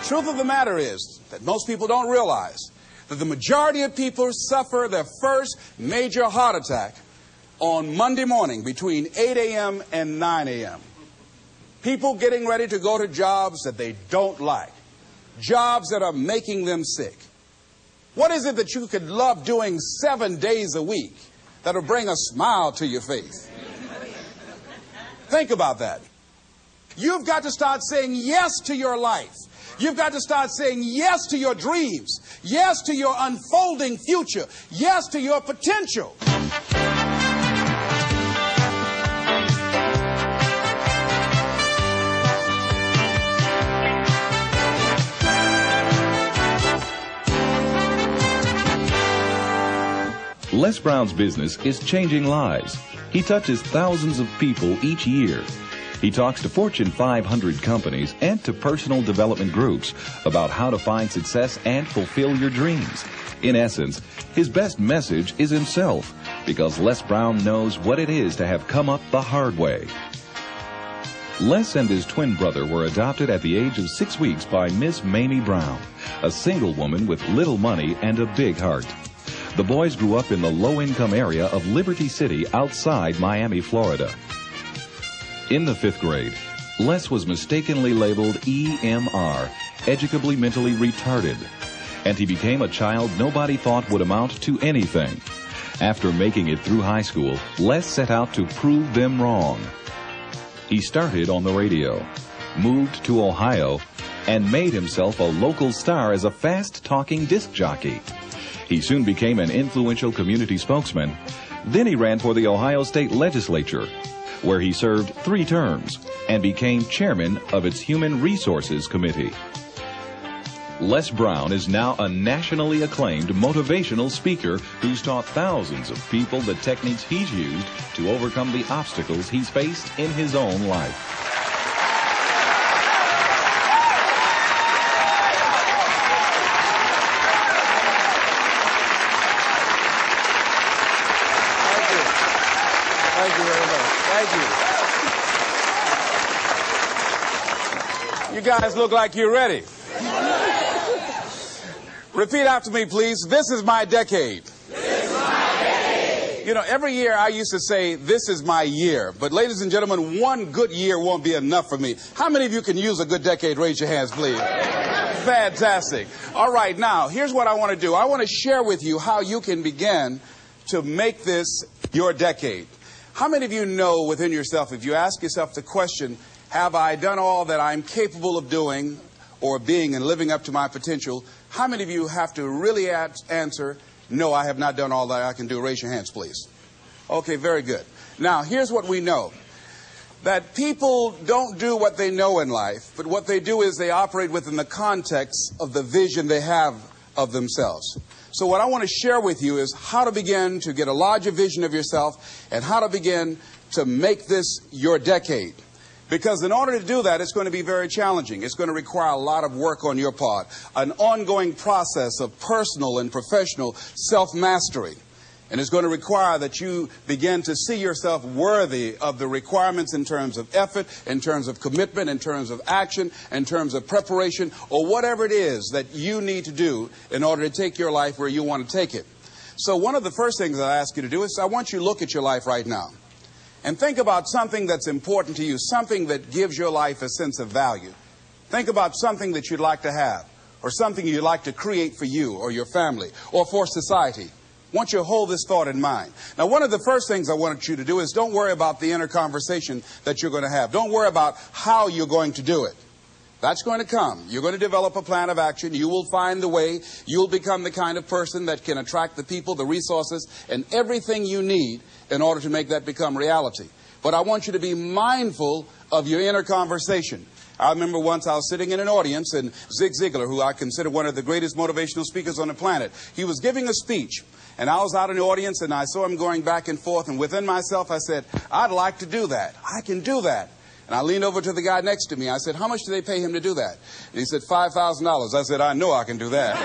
truth of the matter is that most people don't realize that the majority of people suffer their first major heart attack on Monday morning between 8 a.m. and 9 a.m. People getting ready to go to jobs that they don't like, jobs that are making them sick. What is it that you could love doing 7 days a week that'll bring a smile to your face? Think about that. You've got to start saying yes to your life. You've got to start saying yes to your dreams, yes to your unfolding future, yes to your potential. Les Brown's business is changing lives. He touches thousands of people each year. He talks to Fortune 500 companies and to personal development groups about how to find success and fulfill your dreams. In essence, his best message is himself, because Les Brown knows what it is to have come up the hard way. Les and his twin brother were adopted at the age of 6 weeks by Miss Mamie Brown, a single woman with little money and a big heart. The boys grew up in the low-income area of Liberty City outside Miami, Florida. In the 5th grade, Les was mistakenly labeled EMR, educably mentally retarded, and he became a child nobody thought would amount to anything. After making it through high school, Les set out to prove them wrong. He started on the radio, moved to Ohio, and made himself a local star as a fast-talking disc jockey. He soon became an influential community spokesman. Then he ran for the Ohio State Legislature, where he served 3 terms and became chairman of its Human Resources Committee. Les Brown is now a nationally acclaimed motivational speaker who's taught thousands of people the techniques he's used to overcome the obstacles he's faced in his own life. Thank you very much. Thank you. You guys look like you're ready. Repeat after me, please. This is my decade. This is my decade. You know, every year I used to say, this is my year. But ladies and gentlemen, one good year won't be enough for me. How many of you can use a good decade? Raise your hands, please. Fantastic. All right, now, here's what I want to do. I want to share with you how you can begin to make this your decade. How many of you know within yourself, if you ask yourself the question, have I done all that I'm capable of doing or being and living up to my potential? How many of you have to really answer, no, I have not done all that I can do? Raise your hands, please. Okay, very good. Now, here's what we know. That people don't do what they know in life, but what they do is they operate within the context of the vision they have of themselves. So what I want to share with you is how to begin to get a larger vision of yourself and how to begin to make this your decade. Because in order to do that, it's going to be very challenging. It's going to require a lot of work on your part, an ongoing process of personal and professional self-mastery. And it's going to require that you begin to see yourself worthy of the requirements in terms of effort, in terms of commitment, in terms of action, in terms of preparation, or whatever it is that you need to do in order to take your life where you want to take it. So one of the first things I ask you to do is I want you to look at your life right now and think about something that's important to you, something that gives your life a sense of value. Think about something that you'd like to have, or something you'd like to create for you or your family or for society. I want you to hold this thought in mind. Now, one of the first things I want you to do is don't worry about the inner conversation that you're going to have. Don't worry about how you're going to do it. That's going to come. You're going to develop a plan of action. You will find the way. You'll become the kind of person that can attract the people, the resources, and everything you need in order to make that become reality. But I want you to be mindful of your inner conversation. I remember once I was sitting in an audience, and Zig Ziglar, who I consider one of the greatest motivational speakers on the planet, he was giving a speech. And I was out in the audience, and I saw him going back and forth. And within myself, I said, I'd like to do that. I can do that. And I leaned over to the guy next to me. I said, how much do they pay him to do that? And he said, $5,000. I said, I know I can do that.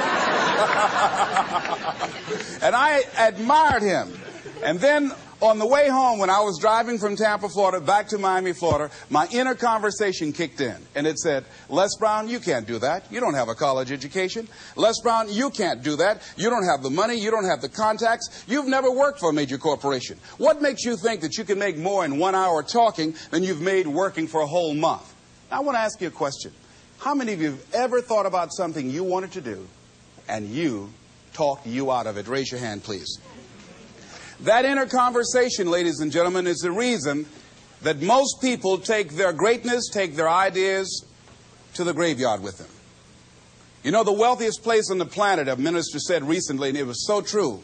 And I admired him. And then On the way home, when I was driving from Tampa, Florida, back to Miami, Florida, my inner conversation kicked in. And it said, Les Brown, you can't do that. You don't have a college education. Les Brown, you can't do that. You don't have the money. You don't have the contacts. You've never worked for a major corporation. What makes you think that you can make more in 1 hour talking than you've made working for a whole month? Now, I want to ask you a question. How many of you have ever thought about something you wanted to do and you talked you out of it? Raise your hand, please. That inner conversation, ladies and gentlemen, is the reason that most people take their greatness, take their ideas to the graveyard with them. You know, the wealthiest place on the planet, a minister said recently, and it was so true,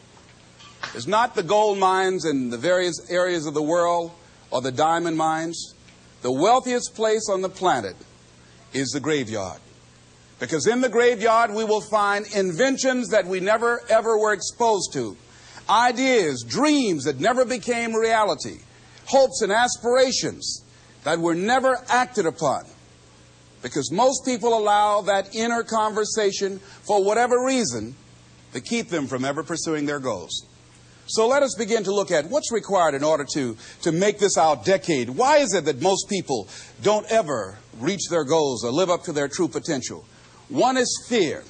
is not the gold mines in the various areas of the world or the diamond mines. The wealthiest place on the planet is the graveyard. Because in the graveyard we will find inventions that we never ever were exposed to. Ideas, dreams that never became reality, hopes and aspirations that were never acted upon. Because most people allow that inner conversation, for whatever reason, to keep them from ever pursuing their goals. So let us begin to look at what's required in order to make this our decade. Why is it that most people don't ever reach their goals or live up to their true potential? One is fear.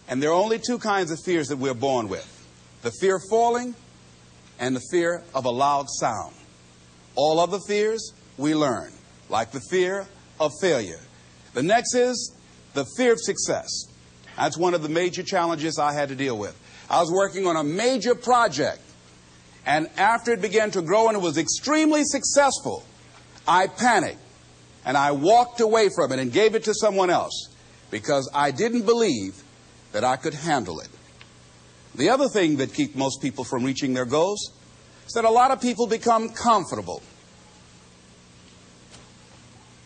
And there are only two kinds of fears that we're born with. The fear of falling and the fear of a loud sound. All other fears we learn, like the fear of failure. The next is the fear of success. That's one of the major challenges I had to deal with. I was working on a major project, and after it began to grow and it was extremely successful, I panicked and I walked away from it and gave it to someone else because I didn't believe that I could handle it. The other thing that keeps most people from reaching their goals is that a lot of people become comfortable.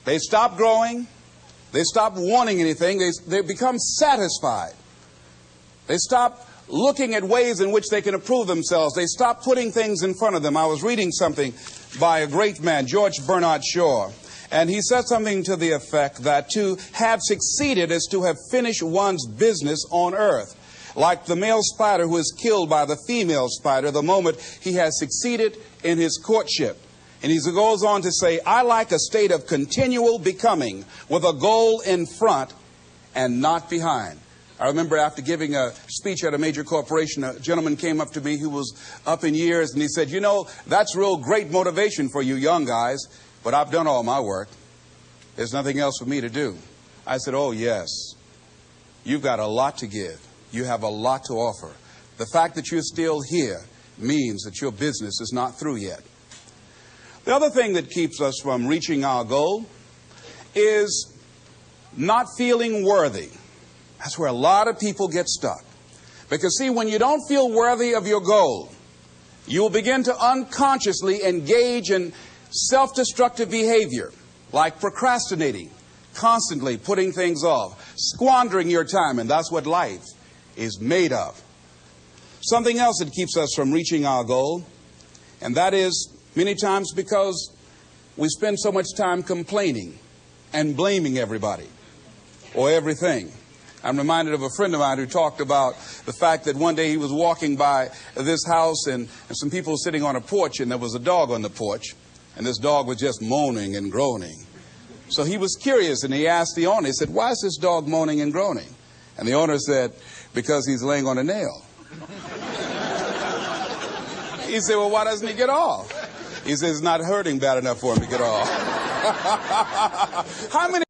They stop growing. They stop wanting anything. They become satisfied. They stop looking at ways in which they can improve themselves. They stop putting things in front of them. I was reading something by a great man, George Bernard Shaw, and he said something to the effect that to have succeeded is to have finished one's business on earth. Like the male spider who is killed by the female spider the moment he has succeeded in his courtship. And he goes on to say, I like a state of continual becoming with a goal in front and not behind. I remember after giving a speech at a major corporation, a gentleman came up to me who was up in years, and he said, you know, that's real great motivation for you young guys, but I've done all my work. There's nothing else for me to do. I said, oh, yes. You've got a lot to give. You have a lot to offer. The fact that you're still here means that your business is not through yet. The other thing that keeps us from reaching our goal is not feeling worthy. That's where a lot of people get stuck. Because, see, when you don't feel worthy of your goal, you will begin to unconsciously engage in self-destructive behavior, like procrastinating, constantly putting things off, squandering your time, and that's what life is made of. Something else that keeps us from reaching our goal, and that is many times because we spend so much time complaining and blaming everybody or everything. I'm reminded of a friend of mine who talked about the fact that one day he was walking by this house and some people were sitting on a porch, and there was a dog on the porch, and this dog was just moaning and groaning. So he was curious, and he asked the owner, he said, why is this dog moaning and groaning? And the owner said, because he's laying on a nail. He said, well, why doesn't he get off? He says, it's not hurting bad enough for him to get off. How many